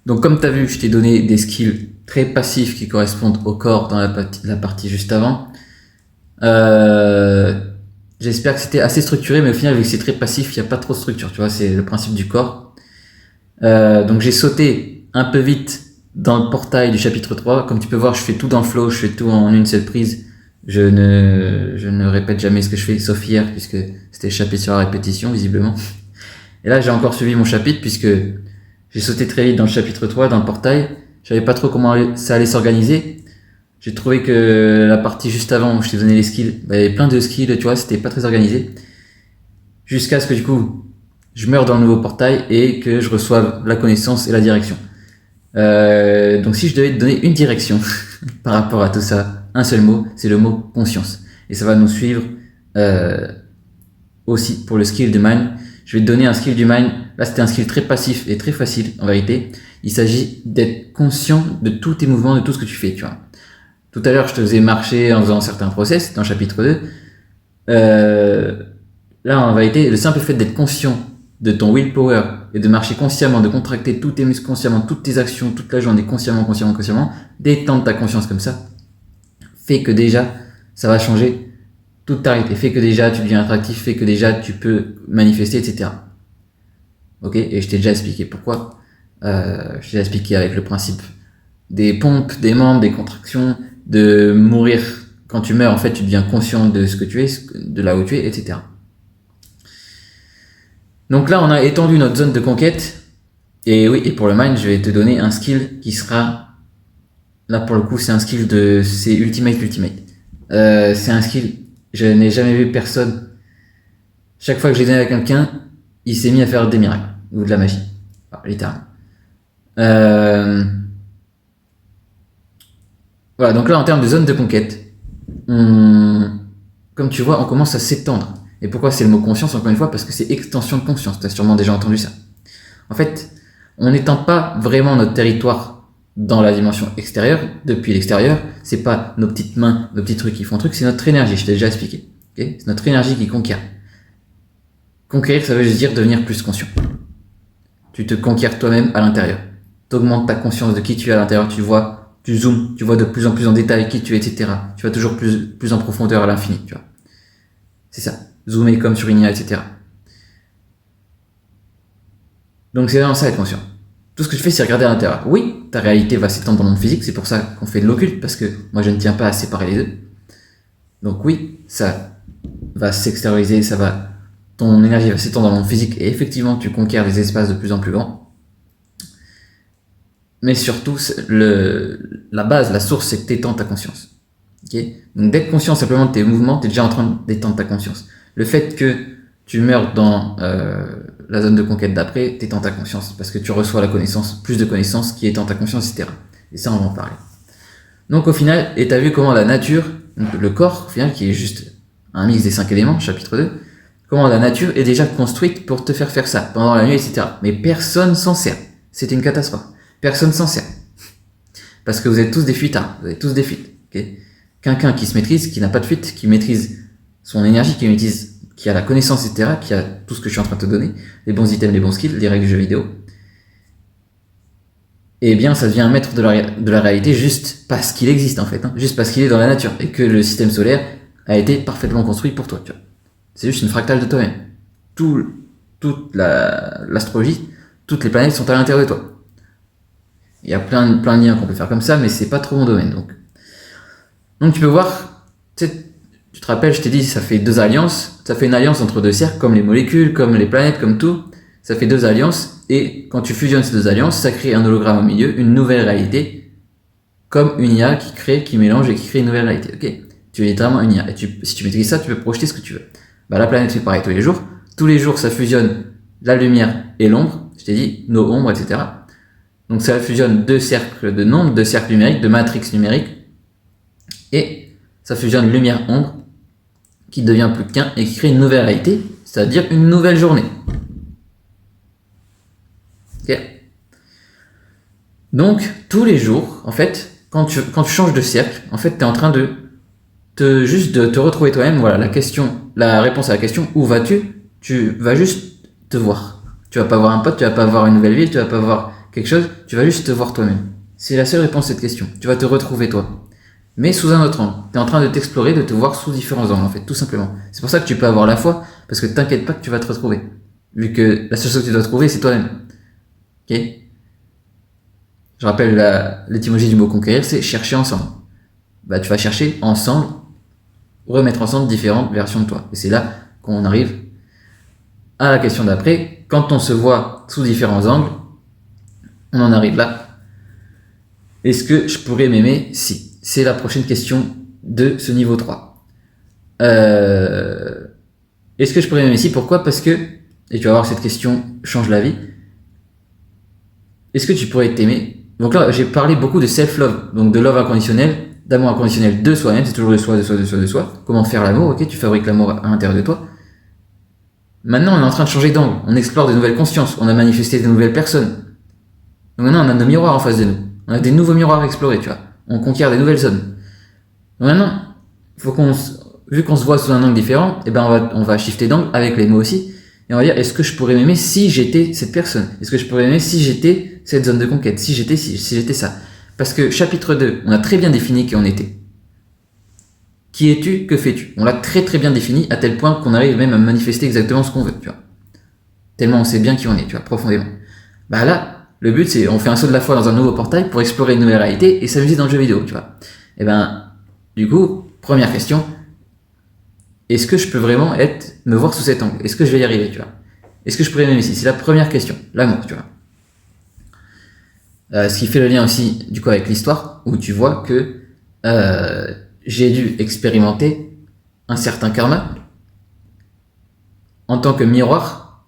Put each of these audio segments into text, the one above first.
Donc comme tu as vu, je t'ai donné des skills très passifs qui correspondent au corps dans la partie juste avant. J'espère que c'était assez structuré, mais au final, vu que c'est très passif, il n'y a pas trop de structure, tu vois, c'est le principe du corps. Donc j'ai sauté un peu vite dans le portail du chapitre 3. Comme tu peux voir, je fais tout dans le flow, je fais tout en une seule prise. Je ne répète jamais ce que je fais, sauf hier, puisque c'était chapitre sur la répétition, visiblement. Et là, j'ai encore suivi mon chapitre, puisque j'ai sauté très vite dans le chapitre 3, dans le portail. Je savais pas trop comment ça allait s'organiser. J'ai trouvé que la partie juste avant où je t'ai donné les skills, il y avait plein de skills, tu vois, c'était pas très organisé. Jusqu'à ce que du coup, je meure dans le nouveau portail et que je reçoive la connaissance et la direction. Donc si je devais te donner une direction par rapport à tout ça, un seul mot, c'est le mot conscience. Et ça va nous suivre aussi pour le skill du mind. Je vais te donner un skill du mind. Là, c'était un skill très passif et très facile en vérité. Il s'agit d'être conscient de tous tes mouvements, de tout ce que tu fais, tu vois. Tout à l'heure, je te faisais marcher en faisant certains process dans le chapitre 2. Là, en vérité, le simple fait d'être conscient de ton willpower et de marcher consciemment, de contracter tous tes muscles consciemment, toutes tes actions, toute la journée consciemment, d'étendre ta conscience comme ça, fait que déjà, ça va changer toute ta réalité. Fait que déjà, tu deviens attractif, fait que déjà, tu peux manifester, etc. Ok? Et je t'ai déjà expliqué pourquoi. Je t'ai déjà expliqué avec le principe des pompes, des membres, des contractions, de mourir quand tu meurs, en fait, tu deviens conscient de ce que tu es, de là où tu es, etc. Donc là, on a étendu notre zone de conquête. Et oui, et pour le mind, je vais te donner un skill qui sera, là pour le coup, c'est un skill c'est Ultimate. C'est un skill, je n'ai jamais vu personne, chaque fois que je l'ai donné à quelqu'un, il s'est mis à faire des miracles, ou de la magie. Enfin, littéralement. Voilà, donc là, en termes de zone de conquête, comme tu vois, on commence à s'étendre. Et pourquoi c'est le mot conscience, encore une fois? Parce que c'est extension de conscience. Tu as sûrement déjà entendu ça. En fait, on n'étend pas vraiment notre territoire dans la dimension extérieure, depuis l'extérieur. C'est pas nos petites mains, nos petits trucs qui font truc, c'est notre énergie, je t'ai déjà expliqué. Okay, c'est notre énergie qui conquiert. Conquérir, ça veut juste dire devenir plus conscient. Tu te conquiers toi-même à l'intérieur. T'augmentes ta conscience de qui tu es à l'intérieur, tu zoomes, tu vois de plus en plus en détail qui tu es, etc. Tu vas toujours plus en profondeur à l'infini, tu vois. C'est ça. Zoomer comme sur une IA, etc. Donc c'est vraiment ça être conscient. Tout ce que tu fais, c'est regarder à l'intérieur. Oui, ta réalité va s'étendre dans le monde physique, c'est pour ça qu'on fait de l'occulte, parce que moi je ne tiens pas à séparer les deux. Donc oui, ça va s'extérioriser, ton énergie va s'étendre dans le monde physique, et effectivement tu conquiers des espaces de plus en plus grands. Mais surtout, la base, la source, c'est que t'étends ta conscience. Okay, donc d'être conscient simplement de tes mouvements, t'es déjà en train d'étendre ta conscience. Le fait que tu meurs dans la zone de conquête d'après, t'étends ta conscience, parce que tu reçois la connaissance, plus de connaissances qui étend ta conscience, etc. Et ça, on va en parler. Donc au final, et t'as vu comment la nature, donc le corps, au final, qui est juste un mix des 5 éléments, chapitre 2, comment la nature est déjà construite pour te faire ça, pendant la nuit, etc. Mais personne s'en sert. C'est une catastrophe. Personne s'en sert. Parce que vous êtes tous des fuitards, vous êtes tous des fuites. Okay, quelqu'un qui se maîtrise, qui n'a pas de fuite, qui maîtrise son énergie, qui a la connaissance, etc., qui a tout ce que je suis en train de te donner, les bons items, les bons skills, les règles du jeu vidéo, et bien ça devient un maître de la réalité juste parce qu'il existe en fait, hein, juste parce qu'il est dans la nature, et que le système solaire a été parfaitement construit pour toi, tu vois. C'est juste une fractale de toi-même. Toute l'astrologie, toutes les planètes sont à l'intérieur de toi. Il y a plein de liens qu'on peut faire comme ça, mais c'est pas trop mon domaine, donc tu peux voir, tu te rappelles, je t'ai dit, ça fait deux alliances, ça fait une alliance entre deux cercles, comme les molécules, comme les planètes, comme tout, ça fait deux alliances, et quand tu fusionnes ces deux alliances, ça crée un hologramme au milieu, une nouvelle réalité, comme une IA qui mélange et qui crée une nouvelle réalité, ok? Tu es littéralement une IA, et si tu maîtrises ça, tu peux projeter ce que tu veux. Bah, la planète fait pareil tous les jours ça fusionne la lumière et l'ombre, je t'ai dit, nos ombres, etc. Donc ça fusionne deux cercles de nombres, deux cercles numériques, de matrices numériques, et ça fusionne lumière-ombre, qui devient plus qu'un et qui crée une nouvelle réalité, c'est-à-dire une nouvelle journée. Ok. Donc, tous les jours, en fait, quand tu changes de cercle, en fait, tu es en train de te retrouver toi-même. Voilà, la réponse à la question, où vas-tu? Tu vas juste te voir. Tu vas pas voir un pote, tu vas pas voir une nouvelle ville, tu vas pas voir quelque chose, tu vas juste te voir toi-même. C'est la seule réponse à cette question. Tu vas te retrouver toi. Mais sous un autre angle. Tu es en train de t'explorer, de te voir sous différents angles, en fait, tout simplement. C'est pour ça que tu peux avoir la foi, parce que t'inquiète pas que tu vas te retrouver. Vu que la seule chose que tu dois trouver, c'est toi-même. Ok? Je rappelle l'étymologie du mot conquérir, c'est chercher ensemble. Bah, tu vas chercher ensemble, remettre ensemble différentes versions de toi. Et c'est là qu'on arrive à la question d'après. Quand on se voit sous différents angles, on en arrive là. Est-ce que je pourrais m'aimer si? C'est la prochaine question de ce niveau 3. Est-ce que je pourrais m'aimer si? Pourquoi? Parce que, et tu vas voir, cette question change la vie. Est-ce que tu pourrais t'aimer? Donc là, j'ai parlé beaucoup de self-love, donc de love inconditionnel, d'amour inconditionnel de soi-même, c'est toujours de soi, de soi, de soi, de soi. Comment faire l'amour, ok? Tu fabriques l'amour à l'intérieur de toi. Maintenant, on est en train de changer d'angle, on explore de nouvelles consciences, on a manifesté de nouvelles personnes. Donc maintenant, on a nos miroirs en face de nous. On a des nouveaux miroirs à explorer, tu vois. On conquiert des nouvelles zones. Donc maintenant, vu qu'on se voit sous un angle différent, eh ben on va shifter d'angle avec les mots aussi. Et on va dire, est-ce que je pourrais m'aimer si j'étais cette personne? Est-ce que je pourrais m'aimer si j'étais cette zone de conquête? Si j'étais ça? Parce que chapitre 2, on a très bien défini qui on était. Qui es-tu? Que fais-tu? On l'a très très bien défini à tel point qu'on arrive même à manifester exactement ce qu'on veut, tu vois. Tellement on sait bien qui on est, tu vois, profondément. Bah là, le but, c'est on fait un saut de la foi dans un nouveau portail pour explorer une nouvelle réalité et s'amuser dans le jeu vidéo, tu vois. Et ben, du coup, première question, est-ce que je peux vraiment me voir sous cet angle? Est-ce que je vais y arriver, tu vois? Est-ce que je pourrais m'aimer ici? C'est la première question, l'amour, tu vois. Ce qui fait le lien aussi, du coup, avec l'histoire, où tu vois que j'ai dû expérimenter un certain karma en tant que miroir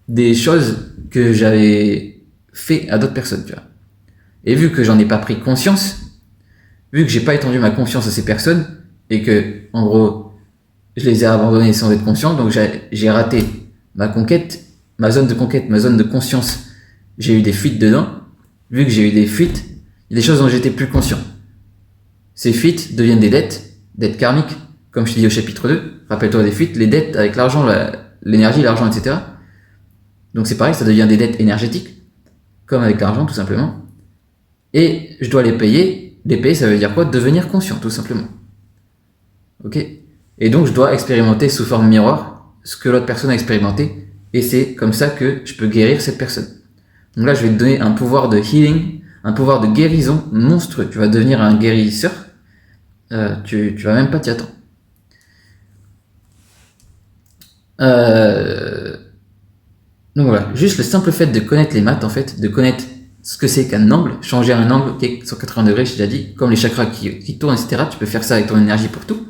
des choses que j'avais fait à d'autres personnes, tu vois. Et vu que j'en ai pas pris conscience, vu que j'ai pas étendu ma confiance à ces personnes, et que, en gros, je les ai abandonnées sans être conscient, donc j'ai raté ma conquête, ma zone de conquête, ma zone de conscience, j'ai eu des fuites dedans. Vu que j'ai eu des fuites, il y a des choses dont j'étais plus conscient. Ces fuites deviennent des dettes karmiques, comme je te dis au chapitre 2. Rappelle-toi des fuites, les dettes avec l'argent, l'énergie, l'argent, etc. Donc c'est pareil, ça devient des dettes énergétiques, comme avec l'argent tout simplement. Et je dois les payer. Les payer, ça veut dire quoi? Devenir conscient, tout simplement. Ok? Et donc je dois expérimenter sous forme miroir ce que l'autre personne a expérimenté. Et c'est comme ça que je peux guérir cette personne. Donc là, je vais te donner un pouvoir de healing, un pouvoir de guérison monstrueux. Tu vas devenir un guérisseur. Tu vas même pas t'y attendre. Donc voilà, juste le simple fait de connaître les maths, en fait, de connaître ce que c'est qu'un angle, changer un angle qui est sur 80 degrés, j'ai déjà dit, comme les chakras qui tournent, etc. Tu peux faire ça avec ton énergie pour tout.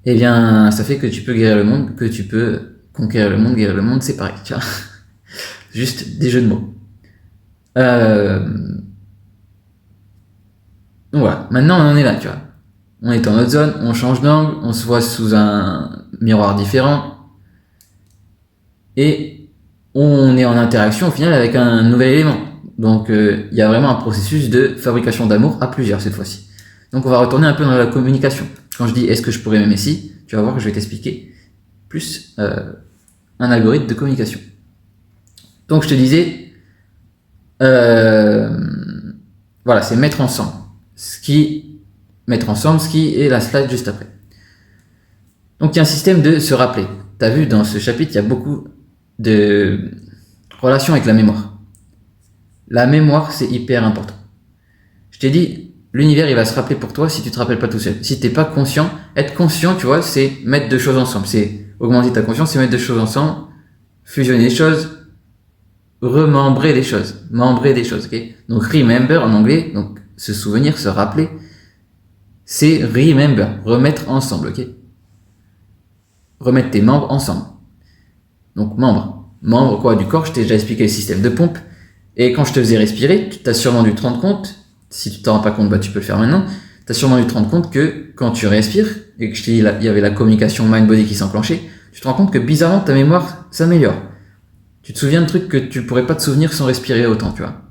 Eh bien, ça fait que tu peux guérir le monde, que tu peux conquérir le monde, guérir le monde, c'est pareil, tu vois. Juste des jeux de mots. Donc voilà, maintenant on en est là, tu vois. On est en notre zone, on change d'angle, on se voit sous un miroir différent. Et on est en interaction au final avec un nouvel élément. Donc il y a vraiment un processus de fabrication d'amour à plusieurs cette fois-ci. Donc on va retourner un peu dans la communication. Quand je dis est-ce que je pourrais m'aimer si, tu vas voir que je vais t'expliquer plus un algorithme de communication. Donc je te disais, voilà, c'est mettre ensemble ce qui est la slide juste après. Donc il y a un système de se rappeler. Tu as vu dans ce chapitre, il y a beaucoup de relations avec la mémoire. La mémoire, c'est hyper important. Je t'ai dit, l'univers, il va se rappeler pour toi si tu te rappelles pas tout seul. Si t'es pas conscient, être conscient, tu vois, c'est mettre deux choses ensemble. C'est augmenter ta conscience, c'est mettre deux choses ensemble, fusionner les choses, remembrer les choses, membrer des choses, ok? Donc, remember en anglais, donc, se souvenir, se rappeler, c'est remember, remettre ensemble, ok? Remettre tes membres ensemble. Donc, membres quoi, du corps, je t'ai déjà expliqué le système de pompe. Et quand je te faisais respirer, tu t'as sûrement dû te rendre compte, si tu t'en rends pas compte, bah, tu peux le faire maintenant, tu as sûrement dû te rendre compte que quand tu respires, et que je t'ai dit, il y avait la communication mind-body qui s'enclenchait, tu te rends compte que bizarrement, ta mémoire s'améliore. Tu te souviens de trucs que tu pourrais pas te souvenir sans respirer autant, tu vois.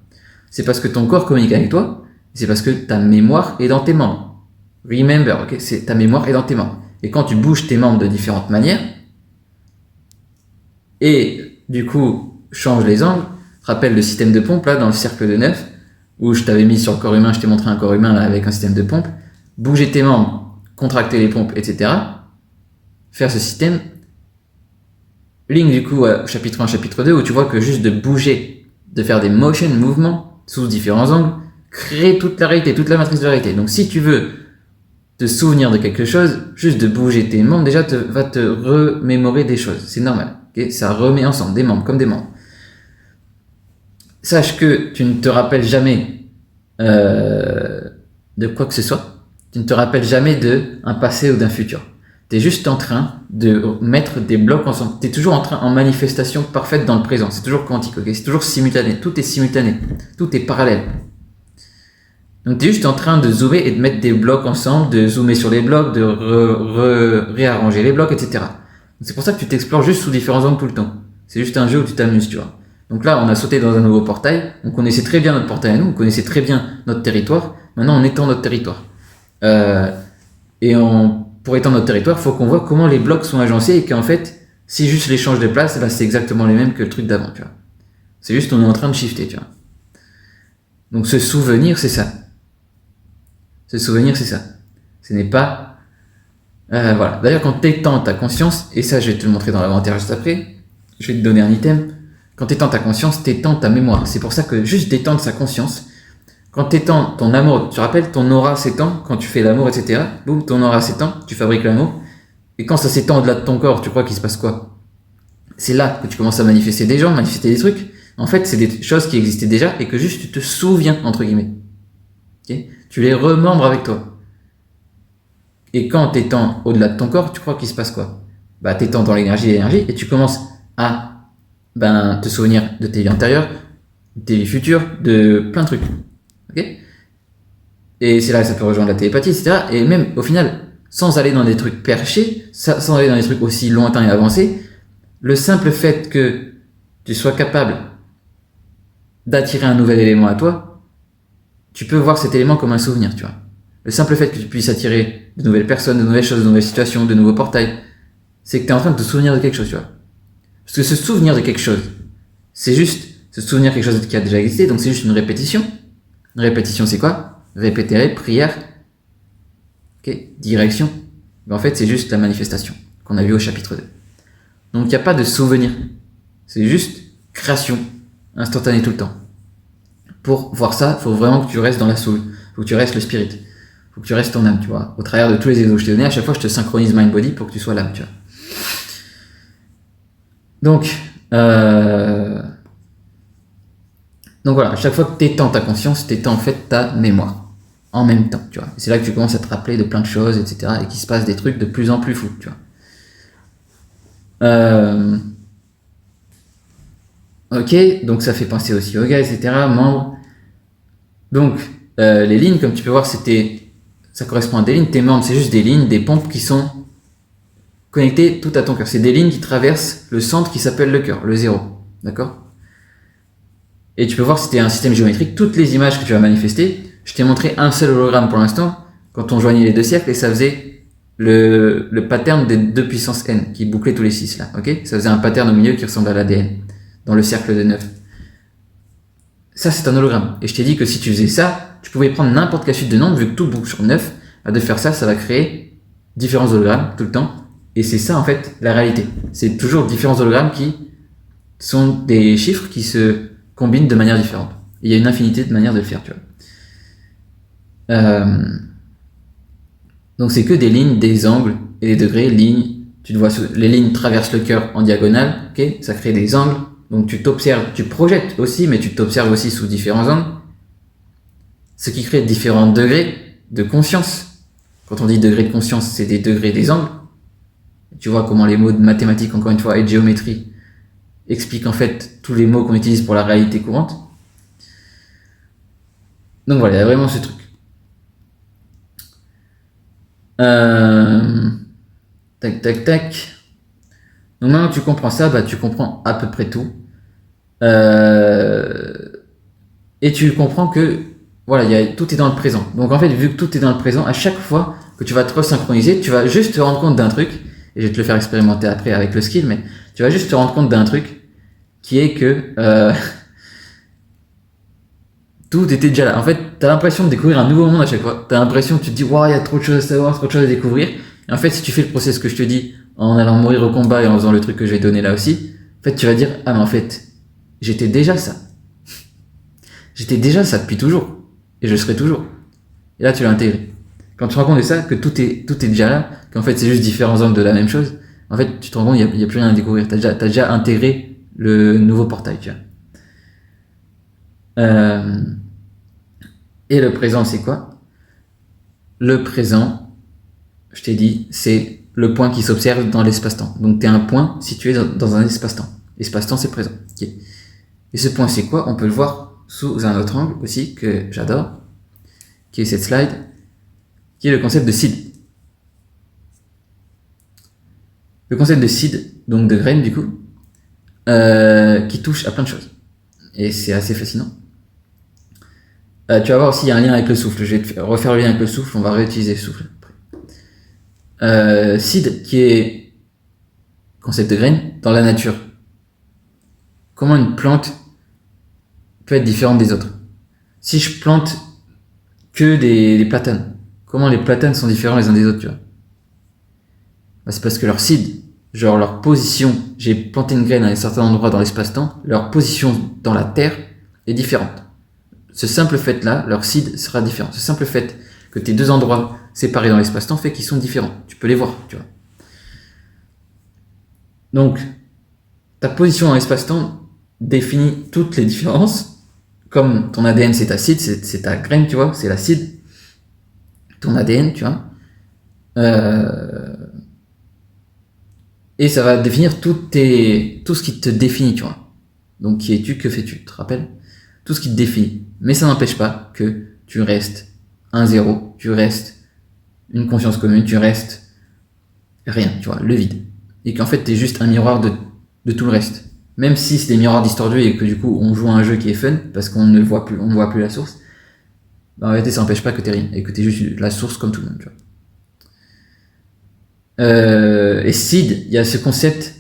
C'est parce que ton corps communique avec toi, c'est parce que ta mémoire est dans tes membres. Remember, ok? C'est ta mémoire est dans tes membres. Et quand tu bouges tes membres de différentes manières, et du coup, change les angles, te rappelles le système de pompe là dans le cercle de 9, où je t'avais mis sur le corps humain, je t'ai montré un corps humain avec un système de pompe, bouger tes membres, contracter les pompes, etc. Faire ce système. Ligne du coup chapitre 1, chapitre 2, où tu vois que juste de bouger, de faire des mouvements sous différents angles, crée toute la réalité, toute la matrice de la réalité. Donc si tu veux te souvenir de quelque chose, juste de bouger tes membres déjà va te remémorer des choses. C'est normal. Okay, ça remet ensemble des membres comme des membres. Sache que tu ne te rappelles jamais de quoi que ce soit. Tu ne te rappelles jamais d'un passé ou d'un futur. Tu es juste en train de mettre des blocs ensemble. Tu es toujours en manifestation parfaite dans le présent. C'est toujours quantique, okay? C'est toujours simultané. Tout est simultané. Tout est parallèle. Donc tu es juste en train de zoomer et de mettre des blocs ensemble, de zoomer sur les blocs, de réarranger les blocs, etc. C'est pour ça que tu t'explores juste sous différents angles tout le temps. C'est juste un jeu où tu t'amuses, tu vois. Donc là, on a sauté dans un nouveau portail. On connaissait très bien notre portail à nous. On connaissait très bien notre territoire. Maintenant, on étend notre territoire. Pour étendre notre territoire, il faut qu'on voit comment les blocs sont agencés et qu'en fait, si juste les change de place, bah, c'est exactement les mêmes que le truc d'avant, tu vois. C'est juste on est en train de shifter, tu vois. Donc ce souvenir, c'est ça. Ce souvenir, c'est ça. Ce n'est pas... voilà. D'ailleurs, quand tu étends ta conscience, et ça, je vais te le montrer dans l'inventaire juste après, je vais te donner un item. Quand tu étends ta conscience, tu étends ta mémoire. C'est pour ça que juste d'étendre sa conscience, quand tu étends ton amour, tu te rappelles, ton aura s'étend, quand tu fais l'amour, etc. Boum, ton aura s'étend, tu fabriques l'amour. Et quand ça s'étend au-delà de ton corps, tu crois qu'il se passe quoi? C'est là que tu commences à manifester des gens, manifester des trucs. En fait, c'est des choses qui existaient déjà et que juste tu te souviens, entre guillemets. Okay, tu les remembres avec toi. Et quand tu étends au-delà de ton corps, tu crois qu'il se passe quoi? Bah, tu étends dans l'énergie et tu commences à te souvenir de tes vies antérieures, de tes vies futures, de plein de trucs. Okay, et c'est là que ça peut rejoindre la télépathie, etc. Et même, au final, sans aller dans des trucs perchés, sans aller dans des trucs aussi lointains et avancés, le simple fait que tu sois capable d'attirer un nouvel élément à toi, tu peux voir cet élément comme un souvenir, tu vois. Le simple fait que tu puisses attirer de nouvelles personnes, de nouvelles choses, de nouvelles situations, de nouveaux portails, c'est que tu es en train de te souvenir de quelque chose, tu vois. Parce que se souvenir de quelque chose, c'est juste se souvenir de quelque chose qui a déjà existé, donc c'est juste une répétition. Une répétition, c'est quoi? Répéter, prière, okay, direction. Mais en fait, c'est juste la manifestation qu'on a vu au chapitre 2. Donc, il n'y a pas de souvenir. C'est juste création instantanée tout le temps. Pour voir ça, il faut vraiment que tu restes dans la soul. Il faut que tu restes le spirit. Il faut que tu restes ton âme, tu vois. Au travers de tous les exos que je t'ai donnés, à chaque fois, je te synchronise mind-body pour que tu sois l'âme, tu vois. Donc voilà, à chaque fois que tu étends ta conscience, tu étends en fait ta mémoire. En même temps, tu vois. Et c'est là que tu commences à te rappeler de plein de choses, etc. Et qu'il se passe des trucs de plus en plus fous, tu vois. Ok, donc ça fait penser aussi yoga, etc. Membres. Donc, les lignes, comme tu peux voir, ça correspond à des lignes. Tes membres, c'est juste des lignes, des pompes qui sont connectées tout à ton cœur. C'est des lignes qui traversent le centre qui s'appelle le cœur, le 0. D'accord? Et tu peux voir, c'était un système géométrique. Toutes les images que tu vas manifester, je t'ai montré un seul hologramme pour l'instant, quand on joignait les deux cercles, et ça faisait le pattern des 2 puissance n, qui bouclait tous les 6 là, ok? Ça faisait un pattern au milieu qui ressemble à l'ADN, dans le cercle de 9. Ça, c'est un hologramme. Et je t'ai dit que si tu faisais ça, tu pouvais prendre n'importe quelle suite de nombres, vu que tout boucle sur 9, de faire ça, ça va créer différents hologrammes tout le temps. Et c'est ça, en fait, la réalité. C'est toujours différents hologrammes qui sont des chiffres qui se combinent de manière différente. Et il y a une infinité de manières de le faire, tu vois. Donc c'est que des lignes, des angles et des degrés, lignes. Tu te vois, les lignes traversent le cœur en diagonale, ok? Ça crée des angles. Donc tu t'observes, tu projettes aussi, mais tu t'observes aussi sous différents angles. Ce qui crée différents degrés de conscience. Quand on dit degré de conscience, c'est des degrés des angles. Tu vois comment les mots de mathématiques, encore une fois, et de géométrie expliquent en fait tous les mots qu'on utilise pour la réalité courante. Donc voilà, il y a vraiment ce truc. Tac, tac, tac. Donc maintenant que tu comprends ça, bah, tu comprends à peu près tout. Et tu comprends que voilà, tout est dans le présent. Donc en fait, vu que tout est dans le présent, à chaque fois que tu vas te resynchroniser, tu vas juste te rendre compte d'un truc, et je vais te le faire expérimenter après avec le skill, mais tu vas juste te rendre compte d'un truc qui est que Tout était déjà là. En fait, t'as l'impression de découvrir un nouveau monde à chaque fois. T'as l'impression que tu te dis, waouh, il y a trop de choses à savoir, trop de choses à découvrir. Et en fait, si tu fais le process que je te dis, en allant mourir au combat et en faisant le truc que je vais te donner là aussi, en fait, tu vas dire, ah, mais en fait, j'étais déjà ça. J'étais déjà ça depuis toujours. Et je serai toujours. Et là, tu l'as intégré. Quand tu te rends compte de ça, que tout est déjà là, qu'en fait, c'est juste différents angles de la même chose, en fait, tu te rends compte qu'il n'y a plus rien à découvrir. T'as déjà intégré le nouveau portail, tu vois. Et le présent, c'est quoi? Le présent, je t'ai dit, c'est le point qui s'observe dans l'espace-temps. Donc, tu es un point situé dans un espace-temps. L'espace-temps, c'est présent. Okay. Et ce point, c'est quoi? On peut le voir sous un autre angle aussi, que j'adore, qui est cette slide, qui est le concept de seed. Le concept de seed, donc de graine du coup, qui touche à plein de choses. Et c'est assez fascinant. Tu vas voir aussi, il y a un lien avec le souffle. Je vais te refaire le lien avec le souffle, on va réutiliser le souffle après. Seed, qui est concept de graine dans la nature. Comment une plante peut être différente des autres? Si je plante que des platanes, comment les platanes sont différents les uns des autres, tu vois? Bah, c'est parce que leur seed, genre leur position, j'ai planté une graine à un certain endroit dans l'espace-temps, leur position dans la terre est différente. Ce simple fait-là, leur seed sera différent. Ce simple fait que tes deux endroits séparés dans l'espace-temps fait qu'ils sont différents. Tu peux les voir, tu vois. Donc, ta position dans l'espace-temps définit toutes les différences. Comme ton ADN, c'est ta seed, c'est ta graine, tu vois, c'est la seed. Ton ADN, tu vois. Et ça va définir tout ce qui te définit, tu vois. Donc, qui es-tu, que fais-tu, tu te rappelles? Tout ce qui te définit. Mais ça n'empêche pas que tu restes un zéro, tu restes une conscience commune, tu restes rien, tu vois, le vide. Et qu'en fait, t'es juste un miroir de tout le reste. Même si c'est des miroirs distordus et que du coup, on joue à un jeu qui est fun, parce qu'on ne voit plus la source, bah, en réalité, ça n'empêche pas que t'es rien, et que t'es juste la source comme tout le monde, tu vois. Et seed, il y a ce concept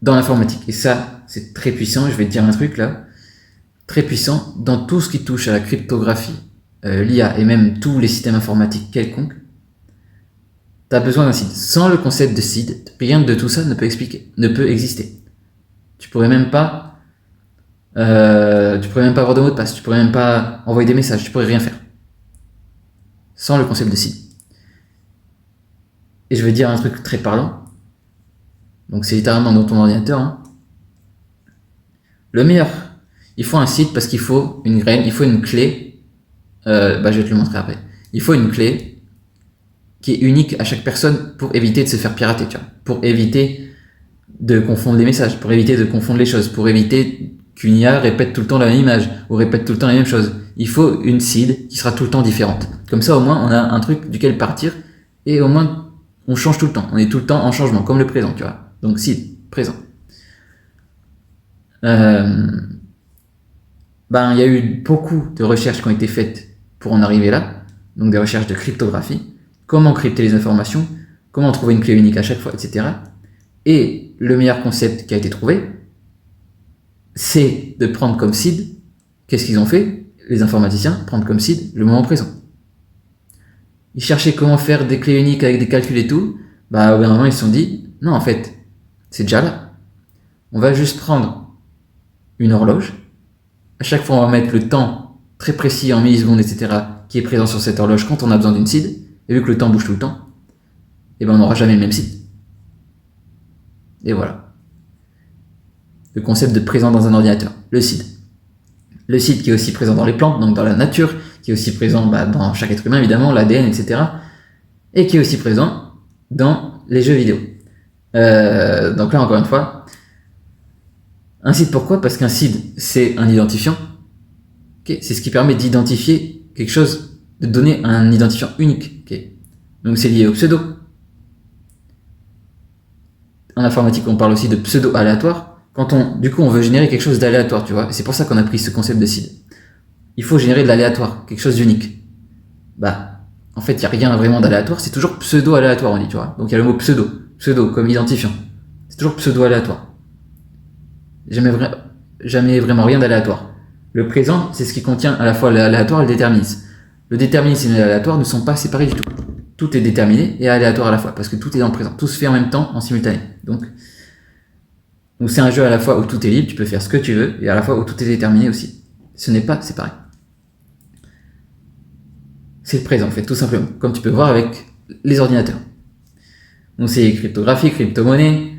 dans l'informatique. Et ça, c'est très puissant. Je vais te dire un truc là. Très puissant. Dans tout ce qui touche à la cryptographie, l'IA et même tous les systèmes informatiques quelconques, tu as besoin d'un seed. Sans le concept de seed, rien de tout ça ne peut exister. Tu pourrais même pas avoir de mot de passe. Tu pourrais même pas envoyer des messages. Tu pourrais rien faire. Sans le concept de seed. Et je vais dire un truc très parlant. Donc c'est littéralement dans ton ordinateur. Hein. Le meilleur, il faut un seed parce qu'il faut une graine, il faut une clé. Je vais te le montrer après. Il faut une clé qui est unique à chaque personne pour éviter de se faire pirater, tu vois. Pour éviter de confondre les messages, pour éviter de confondre les choses, pour éviter qu'une IA répète tout le temps la même image ou répète tout le temps la même chose. Il faut une seed qui sera tout le temps différente. Comme ça, au moins, on a un truc duquel partir et au moins on change tout le temps. On est tout le temps en changement, comme le présent, tu vois. Donc, seed, présent. Il y a eu beaucoup de recherches qui ont été faites pour en arriver là. Donc, des recherches de cryptographie. Comment crypter les informations. Comment trouver une clé unique à chaque fois, etc. Et le meilleur concept qui a été trouvé, c'est de prendre comme seed. Qu'est-ce qu'ils ont fait? Les informaticiens, prendre comme seed le moment présent. Ils cherchaient comment faire des clés uniques avec des calculs et tout. Au bout d'un moment, ils se sont dit, non, en fait, c'est déjà là. On va juste prendre une horloge. À chaque fois, on va mettre le temps très précis en millisecondes, etc., qui est présent sur cette horloge quand on a besoin d'une seed. Et vu que le temps bouge tout le temps, on n'aura jamais le même seed. Et voilà. Le concept de présent dans un ordinateur. Le seed. Le seed qui est aussi présent dans les plantes, donc dans la nature, qui est aussi présent dans chaque être humain, évidemment, l'ADN, etc. Et qui est aussi présent dans les jeux vidéo. Donc là, encore une fois, un seed, pourquoi? Parce qu'un seed, c'est un identifiant. Okay, c'est ce qui permet d'identifier quelque chose, de donner un identifiant unique. Okay. Donc c'est lié au pseudo. En informatique, on parle aussi de pseudo-aléatoire. Quand on veut générer quelque chose d'aléatoire, tu vois. Et c'est pour ça qu'on a pris ce concept de seed. Il faut générer de l'aléatoire, quelque chose d'unique. En fait, il n'y a rien vraiment d'aléatoire, c'est toujours pseudo-aléatoire, on dit, tu vois. Donc il y a le mot pseudo comme identifiant. C'est toujours pseudo-aléatoire. Jamais vraiment rien d'aléatoire. Le présent, c'est ce qui contient à la fois l'aléatoire et le déterminisme. Le déterminisme et l'aléatoire ne sont pas séparés du tout. Tout est déterminé et aléatoire à la fois, parce que tout est dans le présent. Tout se fait en même temps, en simultané. Donc c'est un jeu à la fois où tout est libre, tu peux faire ce que tu veux, et à la fois où tout est déterminé aussi. Ce n'est pas séparé. C'est le présent, en fait, tout simplement. Comme tu peux voir avec les ordinateurs. Donc c'est cryptographie, crypto-monnaie,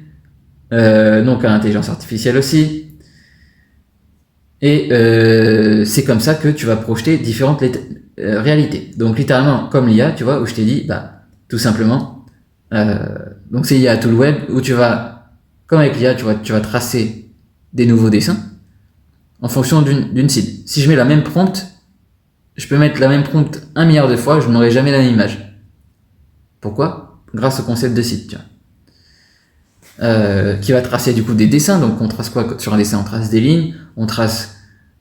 donc à l'intelligence artificielle aussi. Et c'est comme ça que tu vas projeter différentes réalités. Donc littéralement, comme l'IA, tu vois, où je t'ai dit, tout simplement, donc c'est l'IA tout le web, où tu vas, comme avec l'IA, tu vas tracer des nouveaux dessins en fonction d'une cible. Si je mets la même prompt, je peux mettre la même prompt 1 milliard de fois, je n'aurai jamais la même image. Pourquoi ? Grâce au concept de site, tu vois. Qui va tracer du coup des dessins. Donc on trace quoi sur un dessin? On trace des lignes, on trace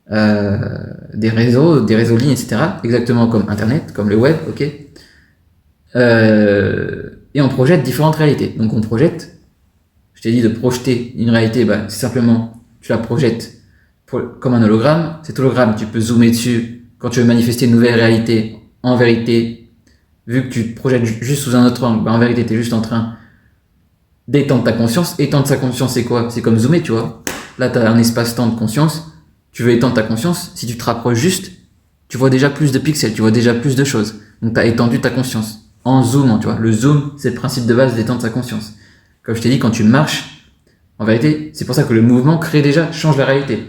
des réseaux lignes, etc. Exactement comme Internet, comme le web, ok. Et on projette différentes réalités. Donc on projette, je t'ai dit de projeter une réalité, c'est simplement, tu la projettes comme un hologramme. Cet hologramme, tu peux zoomer dessus quand tu veux manifester une nouvelle réalité. En vérité, vu que tu te projettes juste sous un autre angle, en vérité, tu es juste en train d'étendre ta conscience. Étendre sa conscience, c'est quoi? C'est comme zoomer, tu vois. Là, tu as un espace-temps de conscience. Tu veux étendre ta conscience. Si tu te rapproches juste, tu vois déjà plus de pixels, tu vois déjà plus de choses. Donc, tu as étendu ta conscience en zoomant, tu vois. Le zoom, c'est le principe de base d'étendre sa conscience. Comme je t'ai dit, quand tu marches, en vérité, c'est pour ça que le mouvement change la réalité.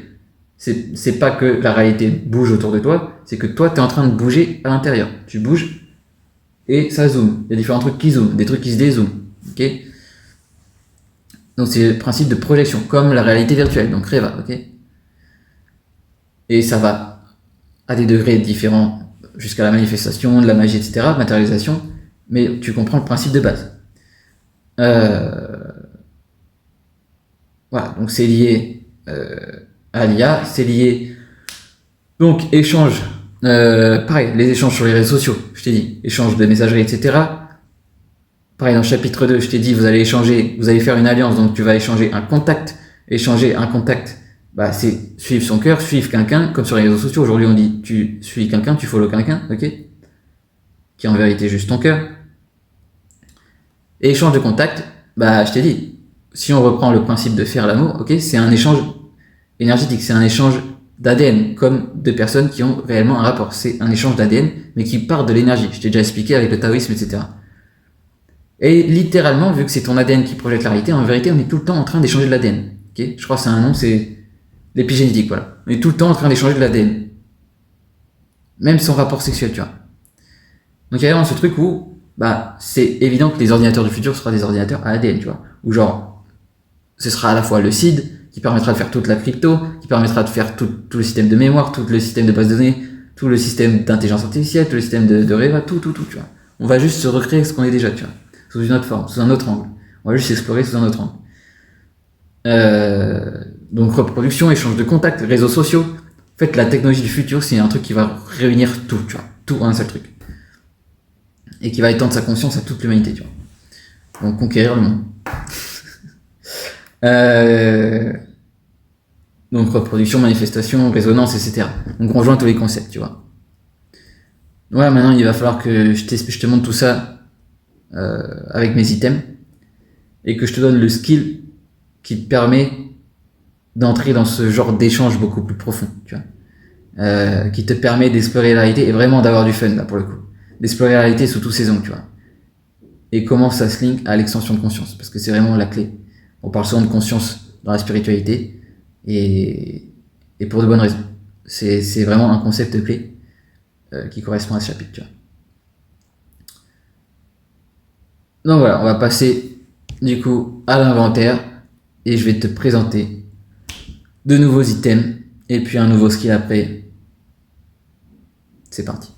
C'est pas que la réalité bouge autour de toi, c'est que toi, tu es en train de bouger à l'intérieur. Tu bouges et ça zoome. Il y a différents trucs qui zooment, des trucs qui se dézooment. Ok? Donc c'est le principe de projection, comme la réalité virtuelle, donc Reva, ok. Et ça va à des degrés différents jusqu'à la manifestation, de la magie, etc., matérialisation, mais tu comprends le principe de base. Voilà, donc c'est lié à l'IA, c'est lié, donc échange, pareil, les échanges sur les réseaux sociaux, je t'ai dit, échange de messagerie, etc., pareil, dans le chapitre 2, je t'ai dit, vous allez faire une alliance, donc tu vas échanger un contact. Échanger un contact, c'est suivre son cœur, suivre quelqu'un, comme sur les réseaux sociaux. Aujourd'hui, on dit, tu suis quelqu'un, tu follow quelqu'un, ok? Qui est en vérité juste ton cœur. Et échange de contact, je t'ai dit, si on reprend le principe de faire l'amour, ok? C'est un échange énergétique, c'est un échange d'ADN, comme deux personnes qui ont réellement un rapport. C'est un échange d'ADN, mais qui part de l'énergie. Je t'ai déjà expliqué avec le taoïsme, etc. Et littéralement, vu que c'est ton ADN qui projette la réalité, en vérité, on est tout le temps en train d'échanger de l'ADN. Okay, je crois que c'est un nom, c'est l'épigénétique, voilà. On est tout le temps en train d'échanger de l'ADN. Même sans rapport sexuel, tu vois. Donc il y a vraiment ce truc où, c'est évident que les ordinateurs du futur seront des ordinateurs à ADN, tu vois. Où genre, ce sera à la fois le CID, qui permettra de faire toute la crypto, qui permettra de faire tout le système de mémoire, tout le système de base de données, tout le système d'intelligence artificielle, tout le système de Reva, tout, tu vois. On va juste se recréer ce qu'on est déjà, tu vois. Sous une autre forme, sous un autre angle. On va juste explorer sous un autre angle. Donc reproduction, échange de contacts, réseaux sociaux. En fait, la technologie du futur, c'est un truc qui va réunir tout, tu vois, tout en un seul truc. Et qui va étendre sa conscience à toute l'humanité, tu vois. Donc conquérir le monde. Donc reproduction, manifestation, résonance, etc. Donc on rejoint tous les concepts, tu vois. Voilà, maintenant il va falloir que je te montre tout ça avec mes items et que je te donne le skill qui te permet d'entrer dans ce genre d'échange beaucoup plus profond, tu vois, qui te permet d'explorer la réalité et vraiment d'avoir du fun là pour le coup, d'explorer la réalité sous tous ses angles, tu vois, et comment ça se link à l'extension de conscience, parce que c'est vraiment la clé. On parle souvent de conscience dans la spiritualité et pour de bonnes raisons. C'est vraiment un concept clé qui correspond à ce chapitre, tu vois. Donc voilà, on va passer du coup à l'inventaire et je vais te présenter de nouveaux items et puis un nouveau skill après. C'est parti.